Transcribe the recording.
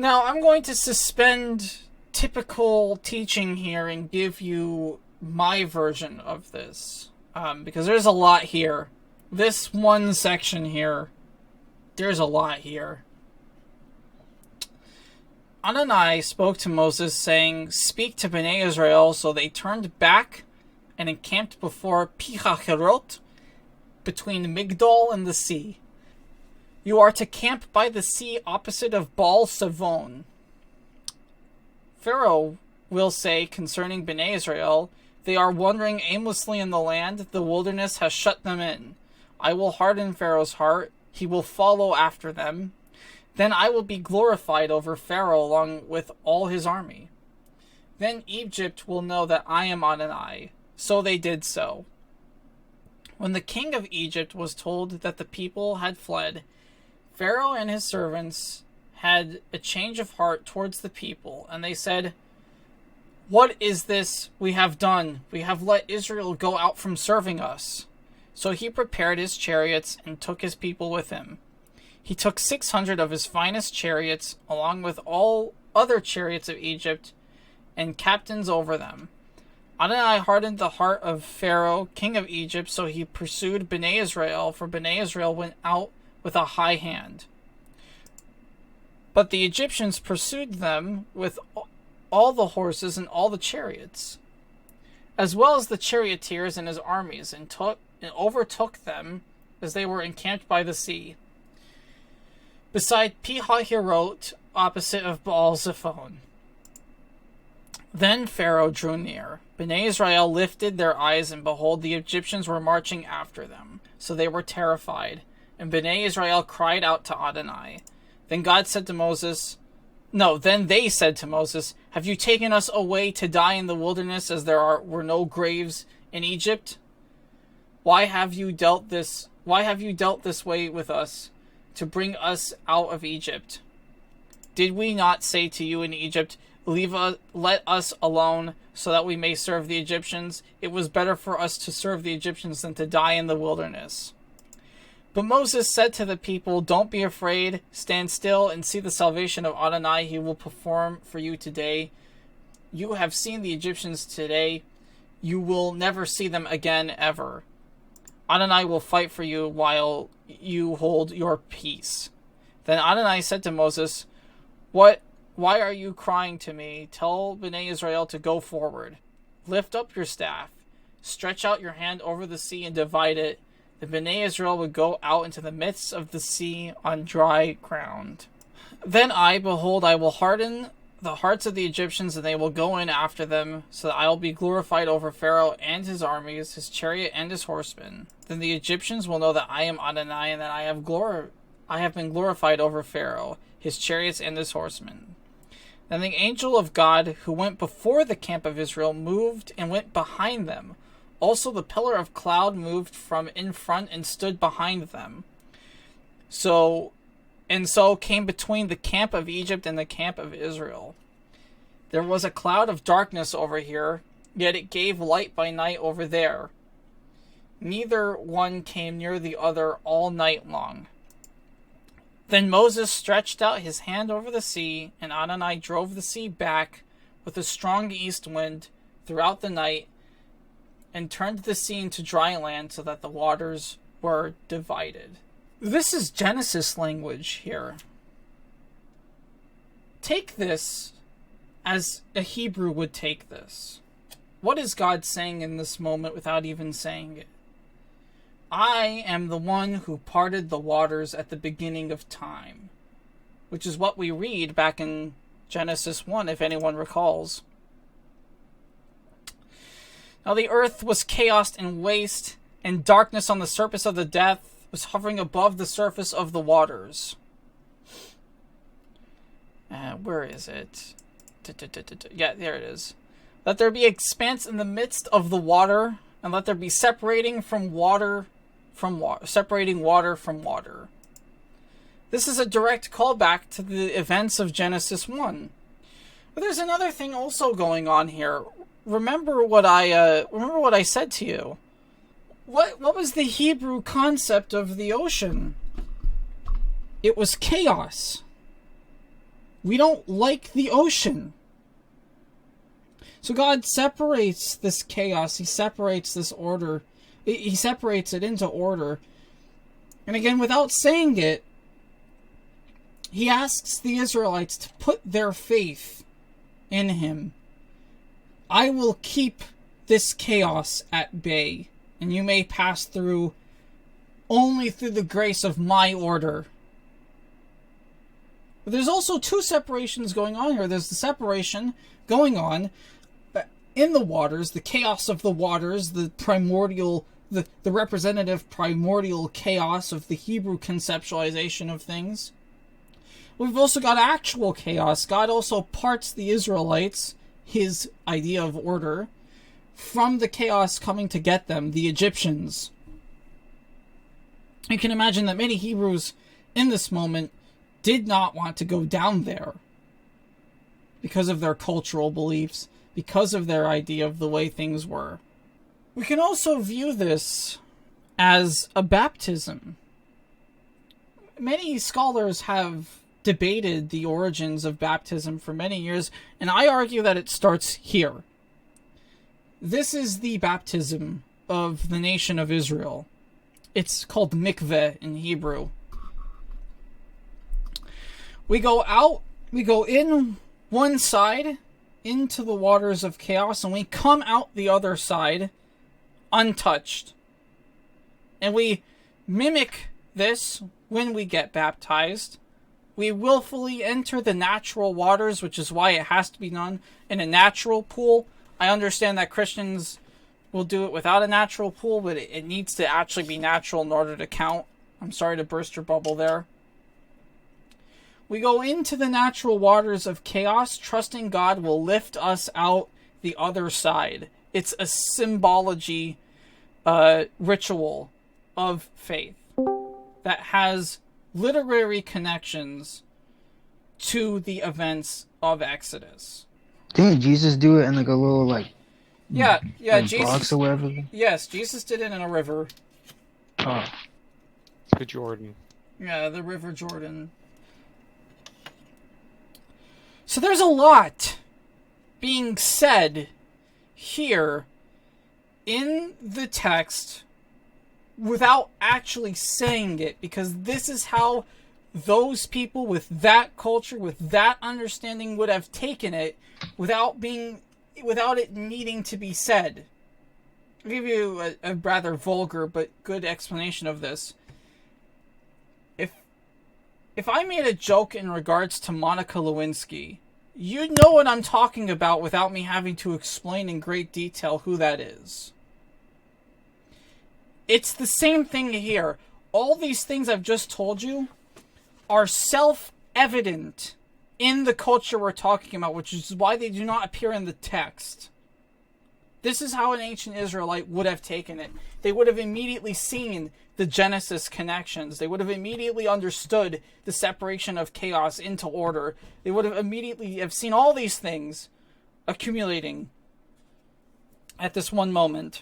Now, I'm going to suspend typical teaching here and give you my version of this. Because there's a lot here. This one section here, there's a lot here. Adonai spoke to Moses, saying, "Speak to Bnei Israel." So they turned back and encamped before Pihahirot, between Migdol and the sea. You are to camp by the sea opposite of Baal Savon. Pharaoh will say concerning Bnei Israel, "They are wandering aimlessly in the land. The wilderness has shut them in. I will harden Pharaoh's heart. He will follow after them. Then I will be glorified over Pharaoh along with all his army. Then Egypt will know that I am Adonai." So they did so. When the king of Egypt was told that the people had fled, Pharaoh and his servants had a change of heart towards the people, and they said, "What is this we have done? We have let Israel go out from serving us." So he prepared his chariots and took his people with him. He took 600 of his finest chariots, along with all other chariots of Egypt, and captains over them. Adonai hardened the heart of Pharaoh, king of Egypt, so he pursued Bnei Israel, for Bnei Israel went out with a high hand. But the Egyptians pursued them with all the horses and all the chariots, as well as the charioteers and his armies, and overtook them as they were encamped by the sea, beside Pihahirot, opposite of Baal Zephon. Then Pharaoh drew near. Bnei Israel lifted their eyes, and behold, the Egyptians were marching after them. So they were terrified, and Bnei Israel cried out to Adonai. Then they said to Moses, "Have you taken us away to die in the wilderness, as there were no graves in Egypt? Why have you dealt this way with us, to bring us out of Egypt? Did we not say to you in Egypt, let us alone, so that we may serve the Egyptians? It was better for us to serve the Egyptians than to die in the wilderness." But Moses said to the people, "Don't be afraid. Stand still and see the salvation of Adonai he will perform for you today. You have seen the Egyptians today. You will never see them again, ever. Adonai will fight for you while you hold your peace." Then Adonai said to Moses, "Why are you crying to me? Tell Bnei Israel to go forward. Lift up your staff. Stretch out your hand over the sea and divide it. The Bnei Israel would go out into the midst of the sea on dry ground. Then I will harden the hearts of the Egyptians, and they will go in after them, so that I will be glorified over Pharaoh and his armies, his chariot and his horsemen. Then the Egyptians will know that I am Adonai, and that I have been glorified over Pharaoh, his chariots and his horsemen." Then the angel of God, who went before the camp of Israel, moved and went behind them. Also the pillar of cloud moved from in front and stood behind them. So came between the camp of Egypt and the camp of Israel. There was a cloud of darkness over here, yet it gave light by night over there. Neither one came near the other all night long. Then Moses stretched out his hand over the sea, and Adonai drove the sea back with a strong east wind throughout the night, and turned the sea into dry land, so that the waters were divided. This is Genesis language here. Take this as a Hebrew would take this. What is God saying in this moment without even saying it? I am the one who parted the waters at the beginning of time, which is what we read back in Genesis 1, if anyone recalls. Now the earth was chaos and waste, and darkness on the surface of the depth was hovering above the surface of the waters. Where is it? Yeah, there it is. Let there be expanse in the midst of the water, and let there be separating water from water. This is a direct callback to the events of Genesis 1. But there's another thing also going on here. Remember what I said to you. What was the Hebrew concept of the ocean? It was chaos. We don't like the ocean. So God separates this chaos. He separates this order. He separates it into order. And again, without saying it, he asks the Israelites to put their faith in him. I will keep this chaos at bay, and you may pass through only through the grace of my order. But there's also two separations going on here. There's the separation going on in the waters, the chaos of the waters, the primordial, the representative primordial chaos of the Hebrew conceptualization of things. We've also got actual chaos. God also parts the Israelites, his idea of order, from the chaos coming to get them, the Egyptians. You can imagine that many Hebrews in this moment did not want to go down there because of their cultural beliefs, because of their idea of the way things were. We can also view this as a baptism. Many scholars have debated the origins of baptism for many years, and I argue that it starts here. This is the baptism of the nation of Israel. It's called mikveh in Hebrew. We go out, we go in one side into the waters of chaos, and we come out the other side untouched. And we mimic this when we get baptized. We willfully enter the natural waters, which is why it has to be done in a natural pool. I understand that Christians will do it without a natural pool, but it needs to actually be natural in order to count. I'm sorry to burst your bubble there. We go into the natural waters of chaos, trusting God will lift us out the other side. It's a symbology ritual of faith that has literary connections to the events of Exodus. Didn't Jesus do it in like a little like Jesus, box or whatever? Yes, Jesus did it in a river. Oh. The Jordan. Yeah, the River Jordan. So there's a lot being said here in the text without actually saying it, because this is how those people with that culture, with that understanding would have taken it without it needing to be said. I'll give you a rather vulgar but good explanation of this. If I made a joke in regards to Monica Lewinsky, you'd know what I'm talking about without me having to explain in great detail who that is. It's the same thing here. All these things I've just told you are self-evident in the culture we're talking about, which is why they do not appear in the text. This is how an ancient Israelite would have taken it. They would have immediately seen the Genesis connections. They would have immediately understood the separation of chaos into order. They would have immediately seen all these things accumulating at this one moment.